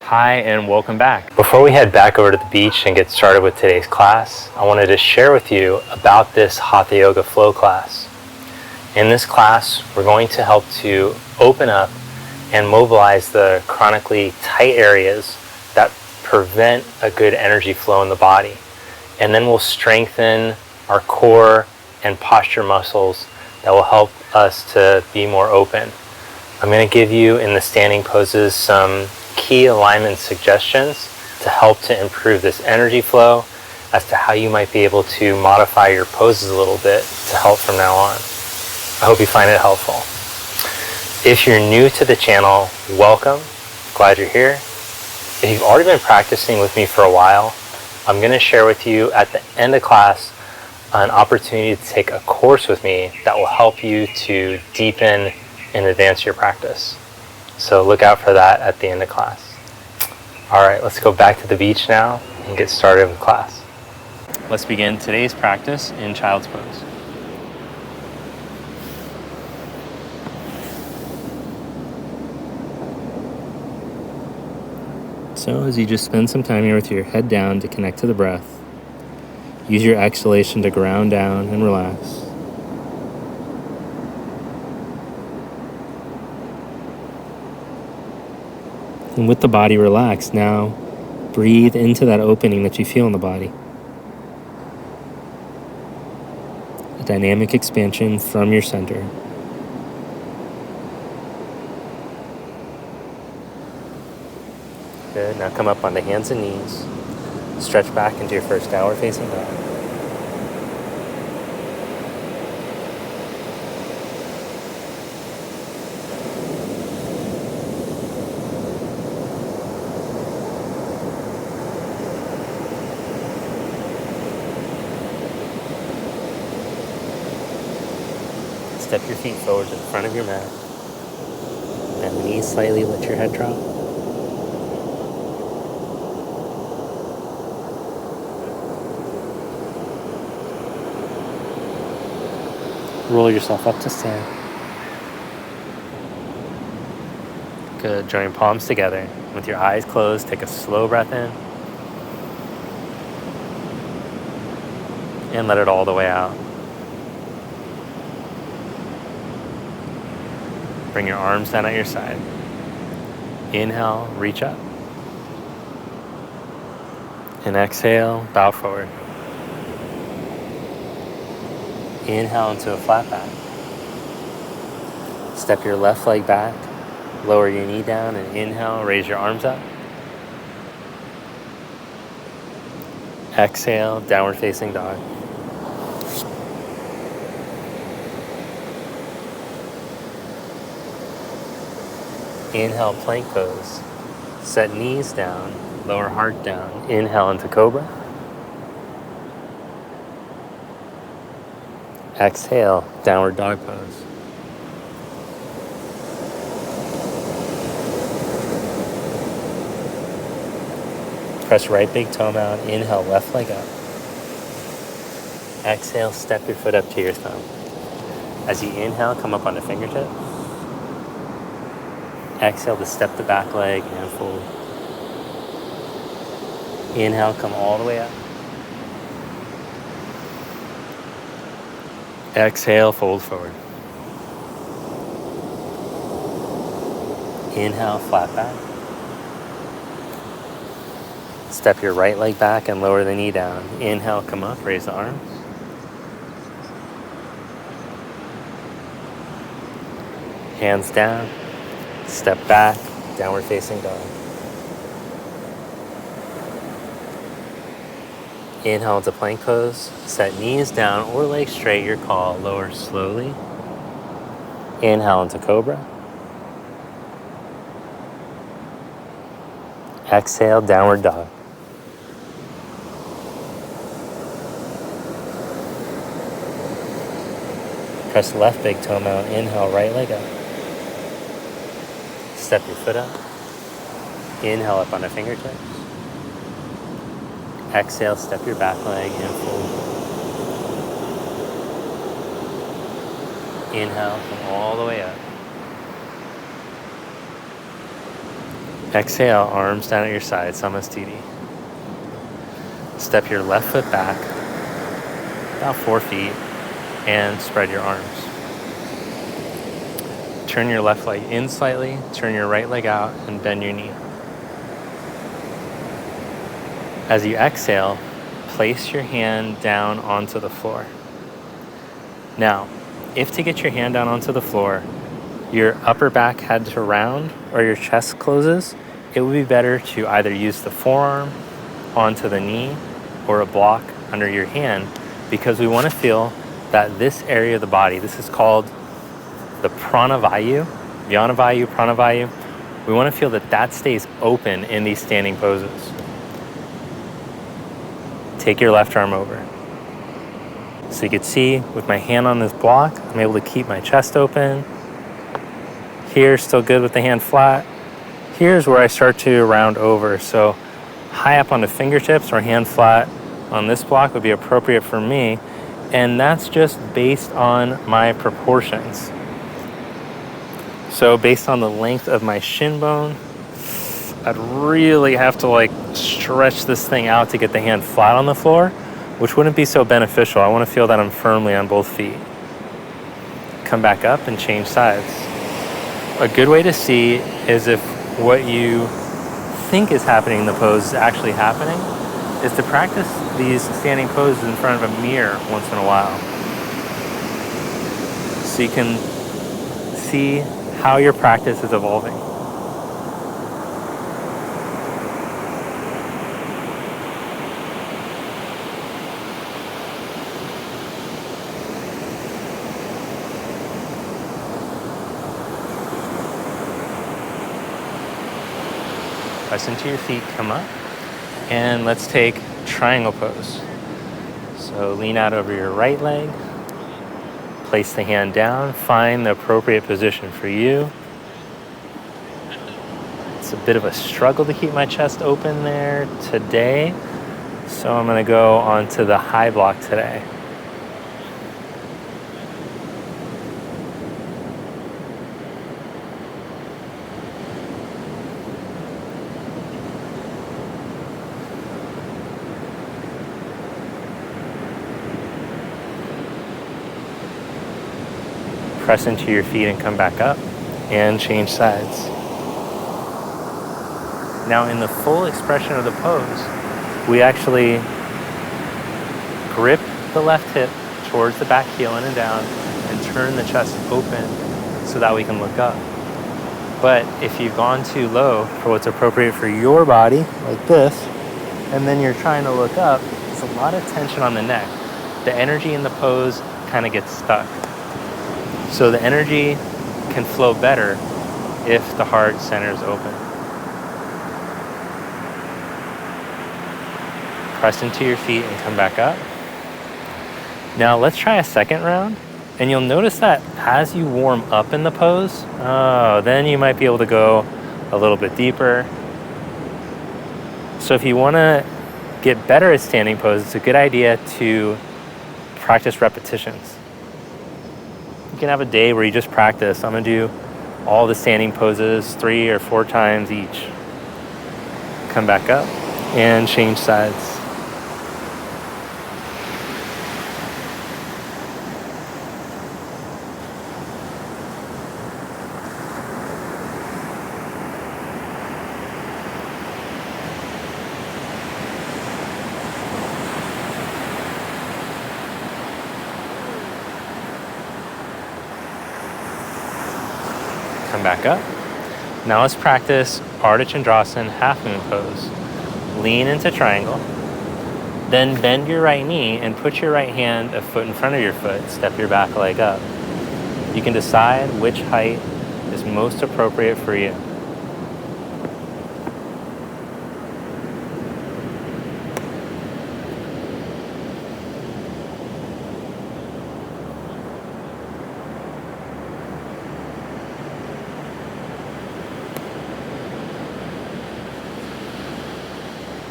Hi and welcome back. Before we head back over to the beach and get started with today's class, I wanted to share with you about this Hatha Yoga flow class. In this class, we're going to help to open up and mobilize the chronically tight areas that prevent a good energy flow in the body. And then we'll strengthen our core and posture muscles that will help us to be more open. I'm going to give you in the standing poses some key alignment suggestions to help to improve this energy flow as to how you might be able to modify your poses a little bit to help from now on. I hope you find it helpful. If you're new to the channel, welcome. Glad you're here. If you've already been practicing with me for a while, I'm going to share with you at the end of class an opportunity to take a course with me that will help you to deepen and advance your practice. So look out for that at the end of class. All right, let's go back to the beach now and get started with class. Let's begin today's practice in child's pose. So as you just spend some time here with your head down to connect to the breath, use your exhalation to ground down and relax. And with the body relaxed, now breathe into that opening that you feel in the body. A dynamic expansion from your center. Good. Now come up onto hands and knees. Stretch back into your first downward facing dog. Step your feet forward to the front of your mat. Bend the knees slightly, let your head drop. Roll yourself up to stand. Good. Join your palms together. With your eyes closed, take a slow breath in. And let it all the way out. Bring your arms down at your side. Inhale, reach up. And exhale, bow forward. Inhale into a flat back. Step your left leg back. Lower your knee down and inhale, raise your arms up. Exhale, downward facing dog. Inhale, plank pose. Set knees down, lower heart down. Inhale into cobra. Exhale, downward dog pose. Press right big toe out. Inhale, left leg up. Exhale, step your foot up to your thumb. As you inhale, come up onto fingertips. Exhale to step the back leg and fold. Inhale, come all the way up. Exhale, fold forward. Inhale, flat back. Step your right leg back and lower the knee down. Inhale, come up, raise the arms. Hands down. Step back, downward facing dog. Inhale into plank pose. Set knees down or legs straight, your call. Lower slowly. Inhale into cobra. Exhale, downward dog. Press left big toe mount. Inhale, right leg up. Step your foot up. Inhale up on the fingertips. Exhale, step your back leg and fold. Inhale, come all the way up. Exhale, arms down at your side, Samastiti. Step your left foot back about 4 feet and spread your arms. Turn your left leg in slightly, turn your right leg out, and bend your knee. As you exhale, place your hand down onto the floor. Now, if to get your hand down onto the floor, your upper back had to round or your chest closes, it would be better to either use the forearm onto the knee or a block under your hand, because we want to feel that this area of the body, this is called the Prana Vayu, Vyana Vayu, Prana Vayu. We want to feel that that stays open in these standing poses. Take your left arm over. So you can see with my hand on this block, I'm able to keep my chest open. Here, still good with the hand flat. Here's where I start to round over. So high up on the fingertips or hand flat on this block would be appropriate for me. And that's just based on my proportions. So based on the length of my shin bone, I'd really have to stretch this thing out to get the hand flat on the floor, which wouldn't be so beneficial. I want to feel that I'm firmly on both feet. Come back up and change sides. A good way to see is if what you think is happening in the pose is actually happening, is to practice these standing poses in front of a mirror once in a while. So you can see how your practice is evolving. Press into your feet, come up, and let's take triangle pose. So lean out over your right leg, place the hand down, find the appropriate position for you. It's a bit of a struggle to keep my chest open there today, so I'm going to go onto the high block today. Press into your feet and come back up and change sides. Now in the full expression of the pose, we actually grip the left hip towards the back heel in and down and turn the chest open so that we can look up. But if you've gone too low for what's appropriate for your body, like this, and then you're trying to look up, there's a lot of tension on the neck. The energy in the pose kind of gets stuck. So the energy can flow better if the heart center is open. Press into your feet and come back up. Now let's try a second round. And you'll notice that as you warm up in the pose, then you might be able to go a little bit deeper. So if you want to get better at standing poses, it's a good idea to practice repetitions. You can have a day where you just practice. I'm going to do all the standing poses 3 or 4 times each. Come back up and change sides. Come back up. Now let's practice Ardha Chandrasana half moon pose. Lean into triangle. Then bend your right knee and put your right hand a foot in front of your foot. Step your back leg up. You can decide which height is most appropriate for you.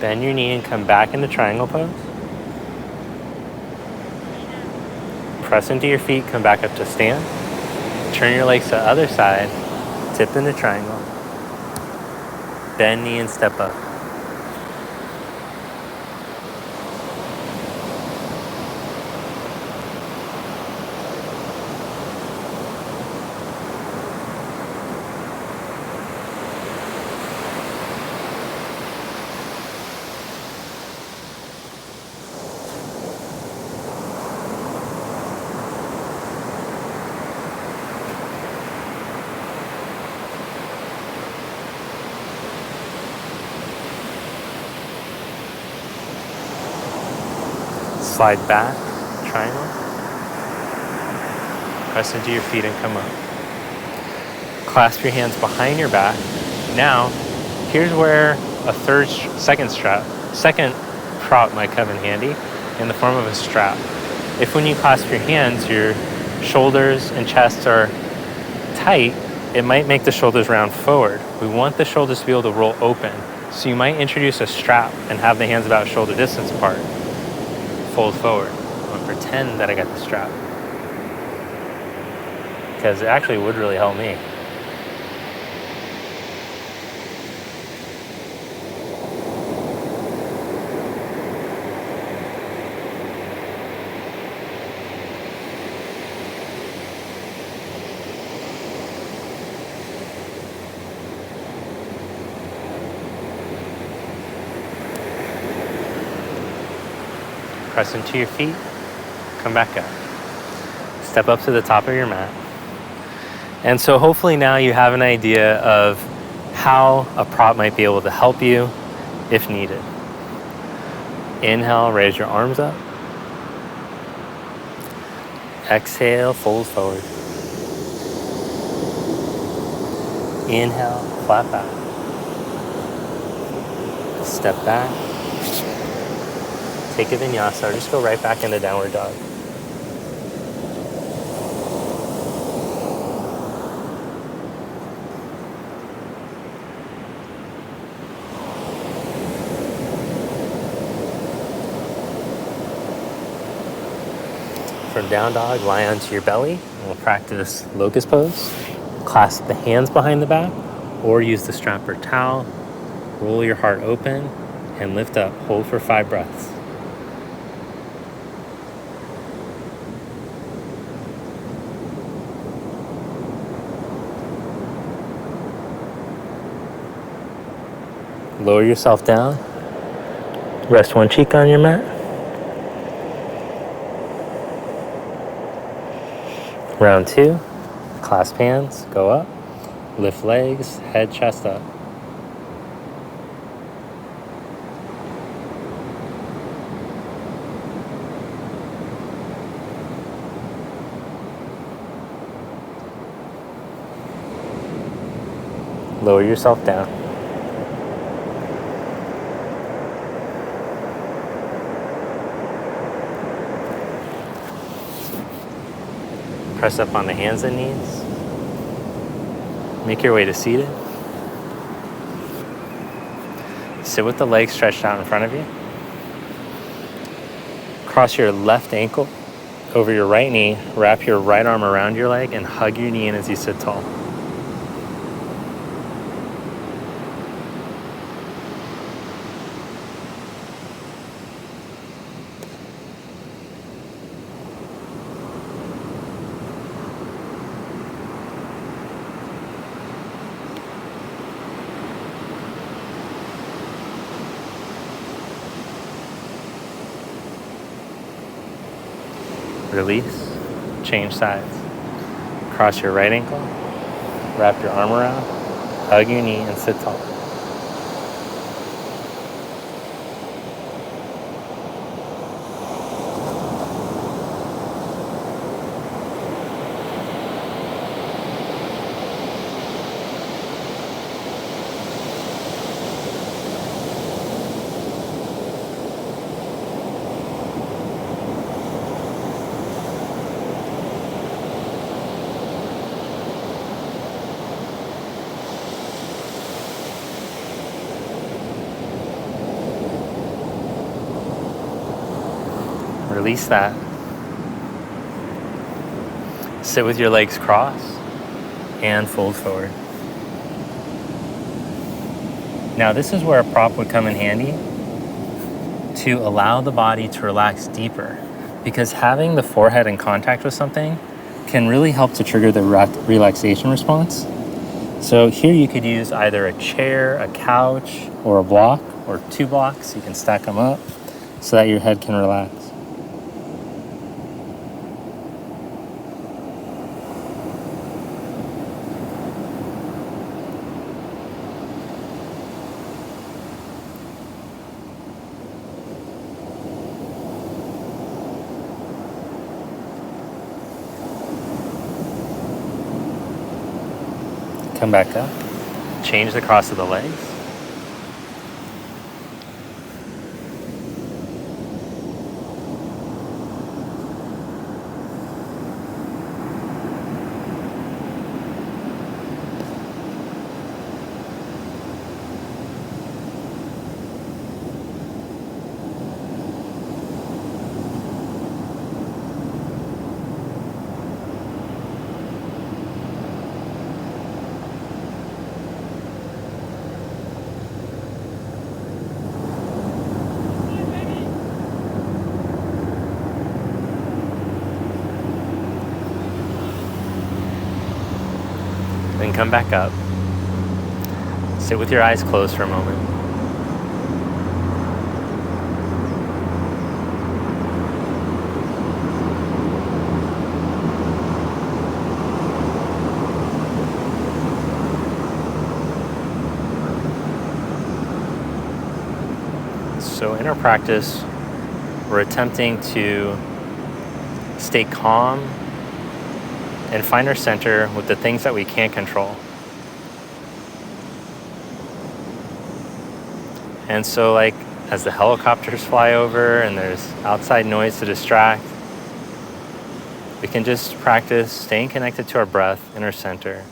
Bend your knee and come back into triangle pose. Press into your feet, come back up to stand. Turn your legs to the other side, tip into triangle. Bend knee and step up. Slide back, triangle. Press into your feet and come up. Clasp your hands behind your back. Now, here's where a second prop might come in handy in the form of a strap. If when you clasp your hands, your shoulders and chest are tight, it might make the shoulders round forward. We want the shoulders to be able to roll open. So you might introduce a strap and have the hands about shoulder distance apart. Fold forward. I'm gonna pretend that I got the strap, because it actually would really help me. Press into your feet, come back up. Step up to the top of your mat. And so hopefully now you have an idea of how a prop might be able to help you if needed. Inhale, raise your arms up. Exhale, fold forward. Inhale, flat back. Step back. Take a vinyasa, or just go right back into downward dog. From down dog, lie onto your belly, and we'll practice locus pose. Clasp the hands behind the back, or use the strap or towel. Roll your heart open, and lift up. Hold for 5 breaths. Lower yourself down. Rest one cheek on your mat. Round 2. Clasp hands, go up. Lift legs, head, chest up. Lower yourself down. Press up on the hands and knees. Make your way to seated. Sit with the legs stretched out in front of you. Cross your left ankle over your right knee. Wrap your right arm around your leg and hug your knee in as you sit tall. Release, change sides. Cross your right ankle, wrap your arm around, hug your knee, and sit tall. Release that. Sit with your legs crossed and fold forward. Now this is where a prop would come in handy to allow the body to relax deeper, because having the forehead in contact with something can really help to trigger the relaxation response. So here you could use either a chair, a couch, or a block, or 2 blocks. You can stack them up so that your head can relax. Come back up. Change the cross of the legs. Then come back up. Sit with your eyes closed for a moment. So in our practice, we're attempting to stay calm and find our center with the things that we can't control. And so like as the helicopters fly over and there's outside noise to distract, we can just practice staying connected to our breath in our center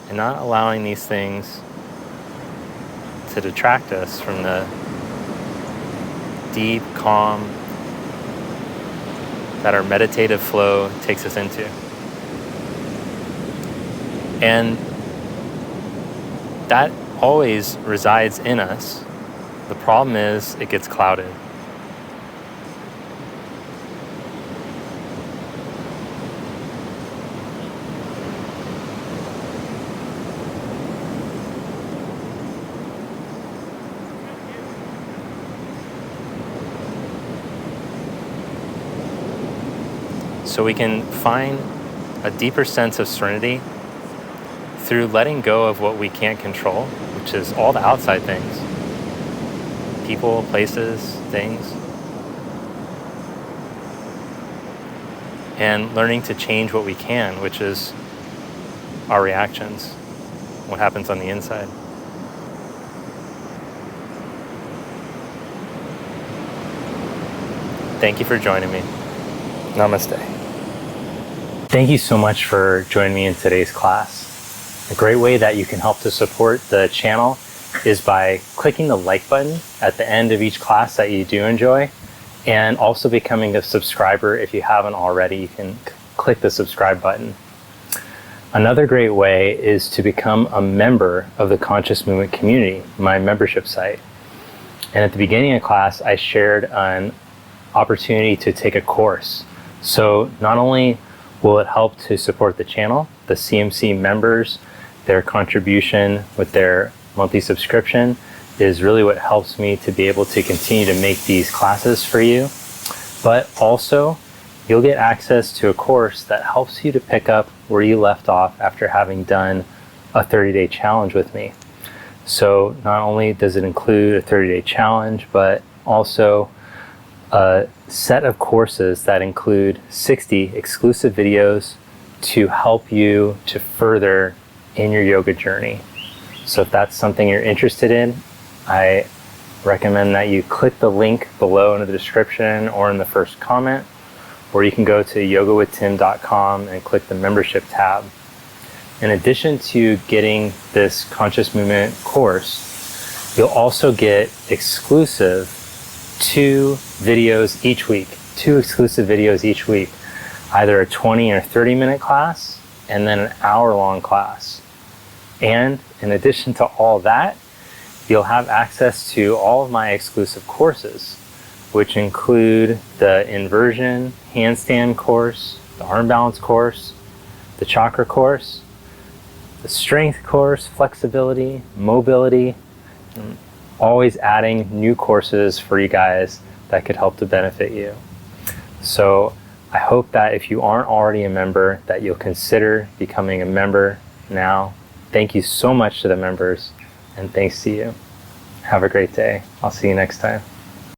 and not allowing these things to detract us from the deep calm that our meditative flow takes us into. And that always resides in us. The problem is it gets clouded. So we can find a deeper sense of serenity through letting go of what we can't control, which is all the outside things. People, places, things. And learning to change what we can, which is our reactions, what happens on the inside. Thank you for joining me. Namaste. Thank you so much for joining me in today's class. A great way that you can help to support the channel is by clicking the like button at the end of each class that you do enjoy, and also becoming a subscriber. If you haven't already, you can click the subscribe button. Another great way is to become a member of the Conscious Movement community, my membership site. And at the beginning of class, I shared an opportunity to take a course. So not only will it help to support the channel, the CMC members, their contribution with their monthly subscription is really what helps me to be able to continue to make these classes for you. But also, you'll get access to a course that helps you to pick up where you left off after having done a 30-day challenge with me. So not only does it include a 30-day challenge, but also a set of courses that include 60 exclusive videos to help you to further in your yoga journey. So if that's something you're interested in, I recommend that you click the link below in the description or in the first comment, or you can go to yogawithtim.com and click the membership tab. In addition to getting this Conscious Movement course, you'll also get exclusive 2 videos each week, 2 exclusive videos each week, either a 20 or 30-minute class and then an hour-long class. And in addition to all that, you'll have access to all of my exclusive courses, which include the inversion handstand course, the arm balance course, the chakra course, the strength course, flexibility, mobility, and always adding new courses for you guys that could help to benefit you. So I hope that if you aren't already a member, that you'll consider becoming a member now. Thank you so much to the members, and thanks to you. Have a great day. I'll see you next time.